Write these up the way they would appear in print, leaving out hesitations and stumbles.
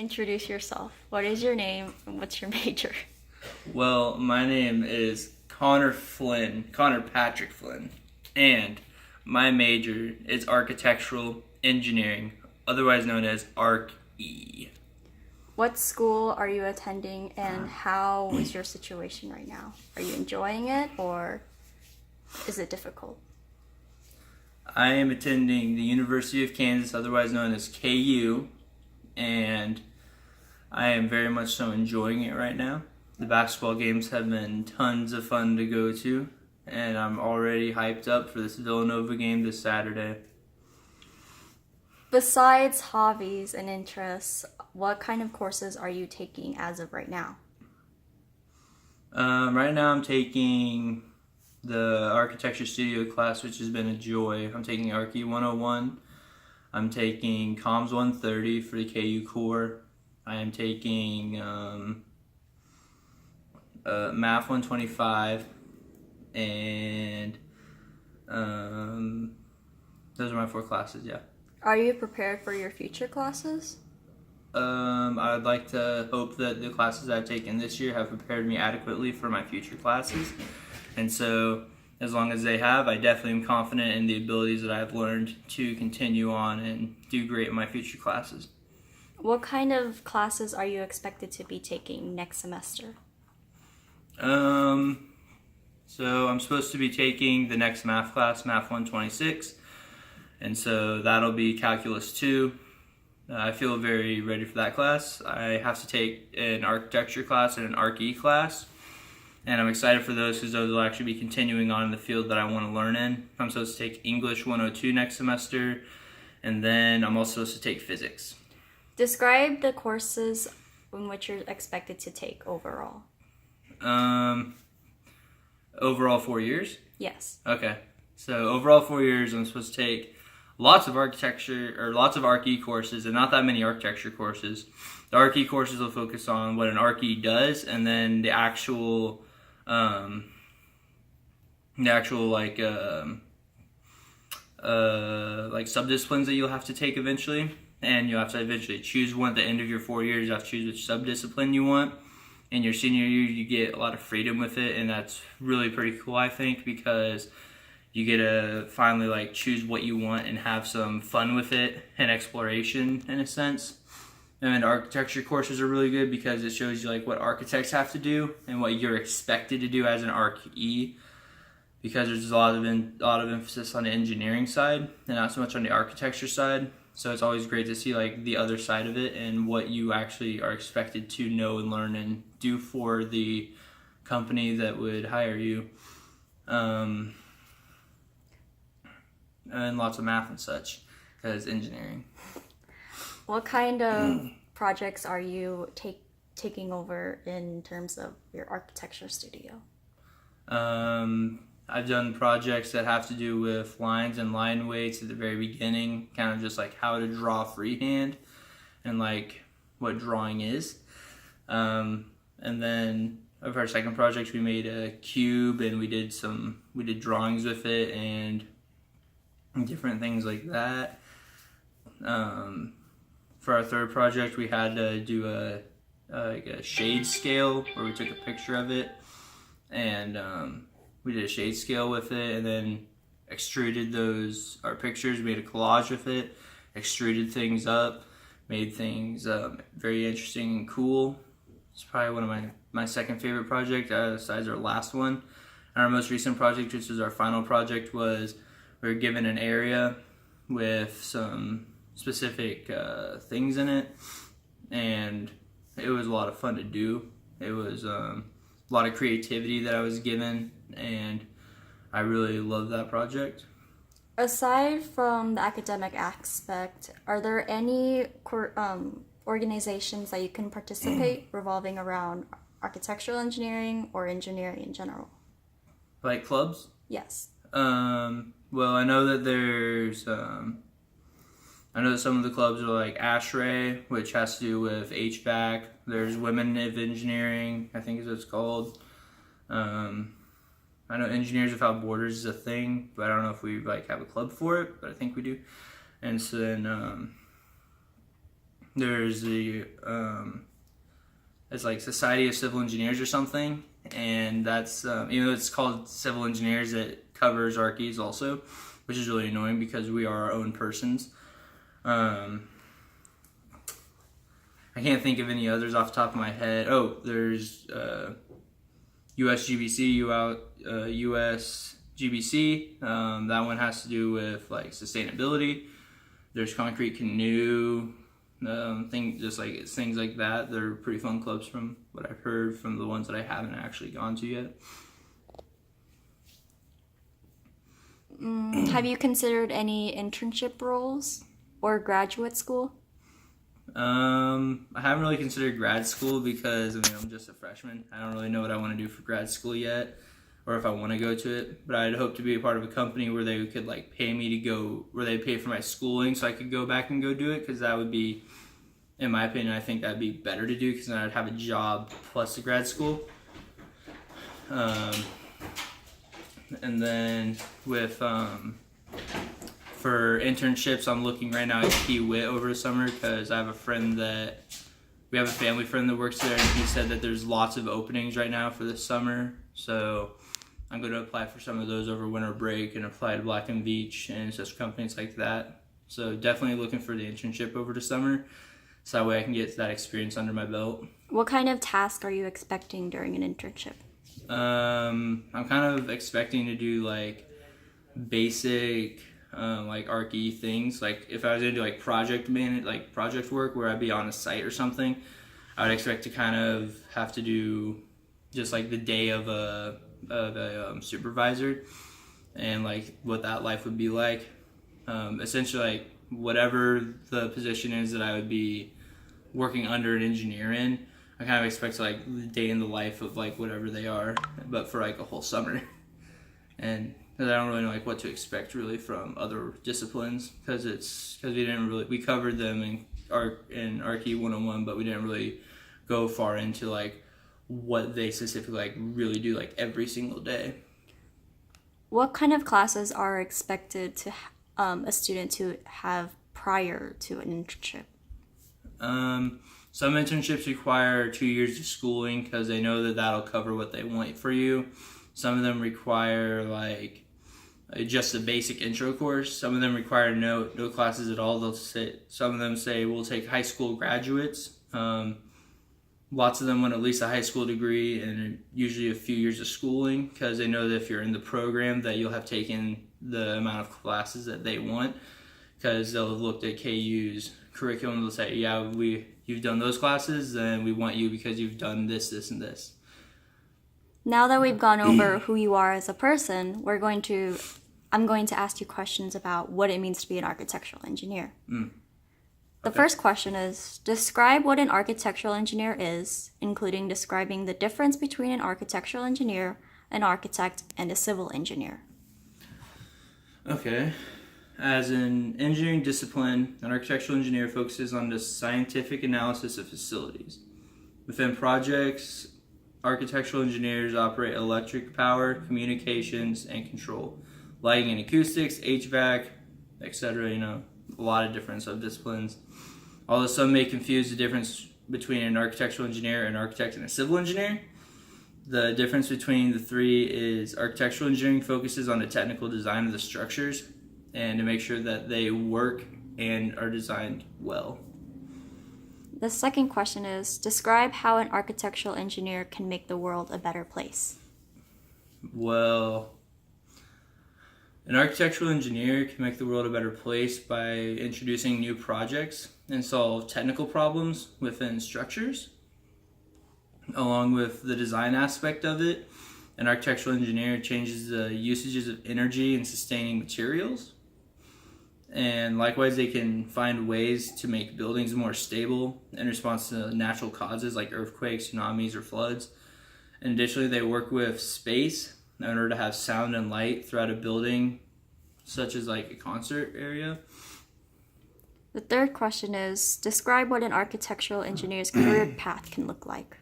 Introduce yourself. What is your name and what's your major? Well, my name is Connor Patrick Flynn, and my major is architectural engineering, otherwise known as Arch-E. What school are you attending and how is your situation right now? Are you enjoying it or is it difficult? I am attending the University of Kansas, otherwise known as KU, and I am very much so enjoying it right now. The basketball games have been tons of fun to go to, and I'm already hyped up for this Villanova game this Saturday. Besides hobbies and interests, what kind of courses are you taking as of right now? Right now I'm taking the architecture studio class, which has been a joy. I'm taking Archi 101. I'm taking Comms 130 for the KU core. I am taking Math 125, and those are my 4 classes, yeah. Are you prepared for your future classes? I'd like to hope that the classes I've taken this year have prepared me adequately for my future classes. And so, as long as they have, I definitely am confident in the abilities that I've learned to continue on and do great in my future classes. What kind of classes are you expected to be taking next semester? So I'm supposed to be taking the next math class, Math 126, and so that'll be Calculus 2. I feel very ready for that class. I have to take an architecture class and an Arch-E class, and I'm excited for those because those will actually be continuing on in the field that I want to learn in. I'm supposed to take English 102 next semester, and then I'm also supposed to take physics. Describe the courses in which you're expected to take overall. Overall 4 years? Yes. Okay. So overall 4 years, I'm supposed to take lots of architecture or lots of Arch-E courses and not that many architecture courses. The Arch-E courses will focus on what an Arch-E does, and then the actual like subdisciplines that you'll have to take eventually, and you'll have to eventually choose one at the end of your 4 years. You have to choose which subdiscipline you want. In your senior year, you get a lot of freedom with it, and that's really pretty cool, I think, because you get to finally choose what you want and have some fun with it and exploration in a sense. And architecture courses are really good because it shows you what architects have to do and what you're expected to do as an Arch-E, because there's a lot of emphasis on the engineering side and not so much on the architecture side. So it's always great to see the other side of it and what you actually are expected to know and learn and do for the company that would hire you. And lots of math and such, because engineering. What kind of projects are you taking over in terms of your architecture studio? I've done projects that have to do with lines and line weights at the very beginning, kind of just how to draw freehand and what drawing is. And then of our second project, we made a cube and we did drawings with it and different things like that. For our third project, we had to do a shade scale where we took a picture of it, and we did a shade scale with it, and then extruded our pictures, made a collage with it, extruded things up, made things very interesting and cool. It's probably one of my second favorite project besides our last one. And our most recent project, which was our final project, was we were given an area with some specific things in it, and it was a lot of fun to do. It was a lot of creativity that I was given, and I really loved that project. Aside from the academic aspect, are there any organizations that you can participate revolving around architectural engineering or engineering in general? Like clubs? Yes. Well, I know that there's I know that some of the clubs are like ASHRAE, which has to do with HVAC. There's Women of Engineering, I think is what it's called. I know Engineers Without Borders is a thing, but I don't know if we have a club for it, but I think we do. And so then There's the it's like Society of Civil Engineers or something, and that's even though it's called Civil Engineers, it covers archies also, which is really annoying because we are our own persons. I can't think of any others off the top of my head. Oh, there's USGBC, USGBC. That one has to do with like sustainability. There's Concrete Canoe, things like that. They're pretty fun clubs from what I've heard from the ones that I haven't actually gone to yet. Have you considered any internship roles or graduate school? I haven't really considered grad school because I'm just a freshman. I don't really know what I want to do for grad school yet, or if I want to go to it. But I'd hope to be a part of a company where they could like pay me to go, where they pay for my schooling, so I could go back and go do it. Because that would be, in my opinion, I think that'd be better to do because then I'd have a job plus the grad school. And then with for internships, I'm looking right now at Key Wit over the summer because we have a family friend that works there, and he said that there's lots of openings right now for this summer. So I'm going to apply for some of those over winter break and apply to Black and Beach and such companies like that. So definitely looking for the internship over the summer, so that way I can get that experience under my belt. What kind of task are you expecting during an internship? I'm kind of expecting to do like basic like archy things. Like if I was gonna do like project work where I'd be on a site or something, I would expect to kind of have to do just like the day of a supervisor and like what that life would be like. Essentially, like whatever the position is that I would be working under an engineer in, I kind of expect like the day in the life of like whatever they are, but for like a whole summer. And I don't really know like what to expect really from other disciplines because we covered them in Archie 101, but we didn't really go far into like what they specifically like really do like every single day. What kind of classes are expected to a student to have prior to an internship? Some internships require 2 years of schooling because they know that that'll cover what they want for you. Some of them require like just a basic intro course. Some of them require no classes at all. Some of them say we'll take high school graduates. Lots of them want at least a high school degree and usually a few years of schooling because they know that if you're in the program that you'll have taken the amount of classes that they want, because they'll have looked at KU's curriculum and they'll say, yeah, you've done those classes, then we want you because you've done this, this, and this. Now that we've gone over who you are as a person, I'm going to ask you questions about what it means to be an architectural engineer. The first question is, describe what an architectural engineer is, including describing the difference between an architectural engineer, an architect, and a civil engineer. Okay. As an engineering discipline, an architectural engineer focuses on the scientific analysis of facilities. Within projects, architectural engineers operate electric power, communications, and control, lighting and acoustics, HVAC, etc. A lot of different subdisciplines. Although some may confuse the difference between an architectural engineer, an architect, and a civil engineer, the difference between the three is architectural engineering focuses on the technical design of the structures and to make sure that they work and are designed well. The second question is, describe how an architectural engineer can make the world a better place. Well, an architectural engineer can make the world a better place by introducing new projects and solve technical problems within structures. Along with the design aspect of it, an architectural engineer changes the usages of energy and sustaining materials. And likewise, they can find ways to make buildings more stable in response to natural causes like earthquakes, tsunamis, or floods. And additionally, they work with space in order to have sound and light throughout a building, such as like a concert area. The third question is, describe what an architectural engineer's career path can look like.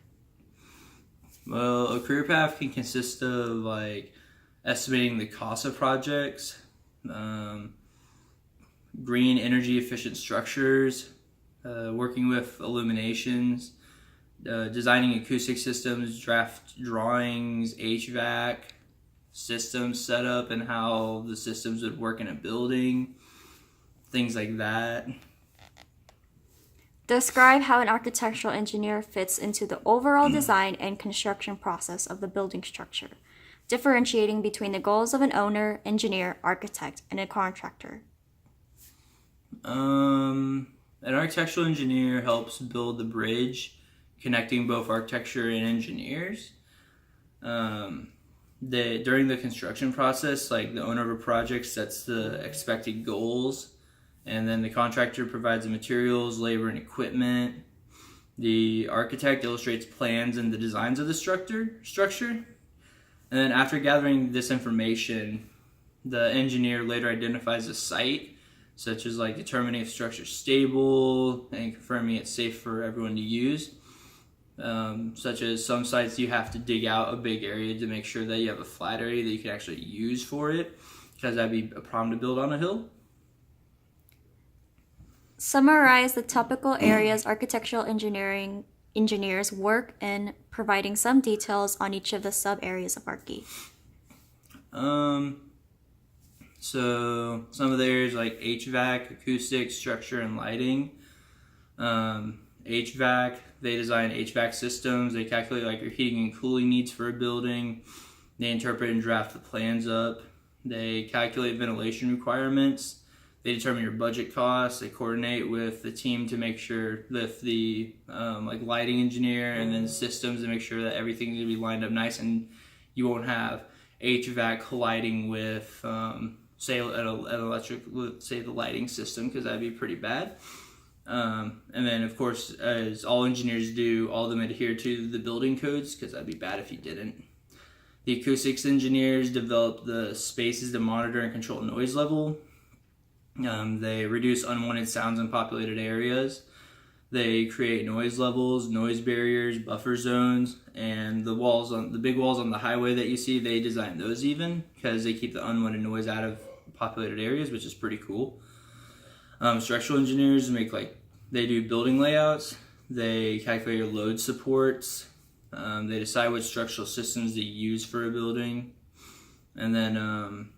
Well, a career path can consist of like estimating the cost of projects, green energy efficient structures, working with illuminations, designing acoustic systems, draft drawings, HVAC system setup, and how the systems would work in a building, things like that. Describe how an architectural engineer fits into the overall design and construction process of the building structure, differentiating between the goals of an owner, engineer, architect, and a contractor. An architectural engineer helps build the bridge connecting both architecture and engineers. During the construction process, like the owner of a project sets the expected goals, and then the contractor provides the materials, labor, and equipment. The architect illustrates plans and the designs of the structure. And then after gathering this information, the engineer later identifies a site, such as like determining if the structure is stable and confirming it's safe for everyone to use. Such as some sites you have to dig out a big area to make sure that you have a flat area that you can actually use for it, because that'd be a problem to build on a hill. Summarize the topical areas architectural engineers work in, providing some details on each of the sub-areas of Archi. So some of the areas like HVAC, acoustic, structure, and lighting. HVAC, they design HVAC systems. They calculate like your heating and cooling needs for a building. They interpret and draft the plans up. They calculate ventilation requirements. They determine your budget costs. They coordinate with the team to make sure with the like lighting engineer and then systems to make sure that everything's gonna be lined up nice, and you won't have HVAC colliding with say an electric, say the lighting system, because that'd be pretty bad. And then of course, as all engineers do, all of them adhere to the building codes, because that'd be bad if you didn't. The acoustics engineers develop the spaces to monitor and control noise level. They reduce unwanted sounds in populated areas. They create noise levels, noise barriers, buffer zones, and the big walls on the highway that you see, they design those even, because they keep the unwanted noise out of populated areas, which is pretty cool. Structural engineers they do building layouts. They calculate your load supports. They decide what structural systems to use for a building, and then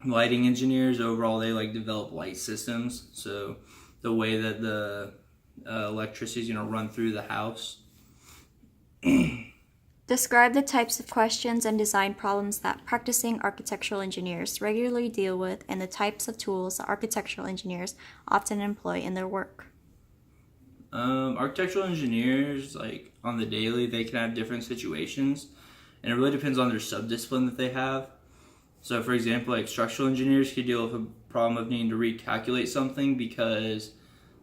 lighting engineers, overall, they develop light systems, so the way that the electricity is going to run through the house. Describe the types of questions and design problems that practicing architectural engineers regularly deal with, and the types of tools that architectural engineers often employ in their work. Architectural engineers, on the daily, they can have different situations, and it really depends on their subdiscipline that they have. So, for example, structural engineers could deal with a problem of needing to recalculate something because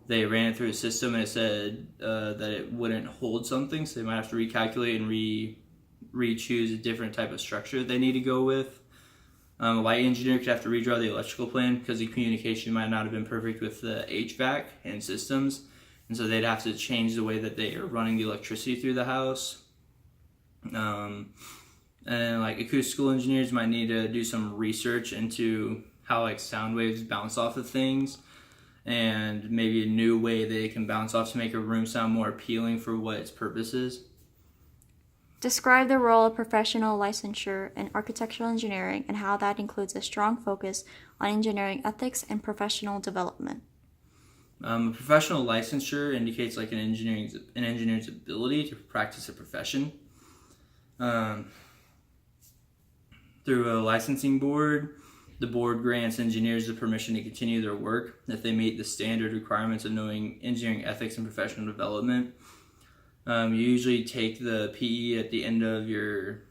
they ran it through a system and it said that it wouldn't hold something, so they might have to recalculate and re-choose a different type of structure that they need to go with. A light engineer could have to redraw the electrical plan because the communication might not have been perfect with the HVAC and systems, and so they'd have to change the way that they are running the electricity through the house. And acoustical engineers might need to do some research into how sound waves bounce off of things, and maybe a new way they can bounce off to make a room sound more appealing for what its purpose is. Describe the role of professional licensure in architectural engineering and how that includes a strong focus on engineering ethics and professional development. Professional licensure indicates an engineer's ability to practice a profession. Through a licensing board, the board grants engineers the permission to continue their work if they meet the standard requirements of knowing engineering ethics and professional development. You usually take the PE at the end of your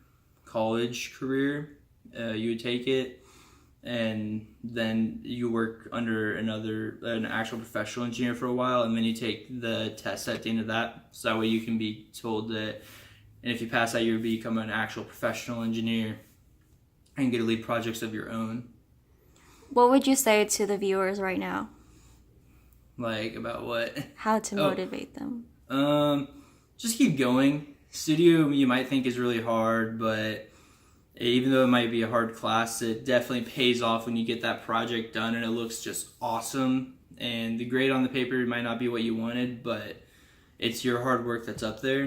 college career. You would take it, and then you work under an actual professional engineer for a while, and then you take the test at the end of that. So that way you can be told that, and if you pass that, you become an actual professional engineer and get to lead projects of your own. What would you say to the viewers right now? About what? How to motivate them. Just keep going. Studio, you might think, is really hard, but even though it might be a hard class, it definitely pays off when you get that project done and it looks just awesome. and the grade on the paper might not be what you wanted, but it's your hard work that's up there.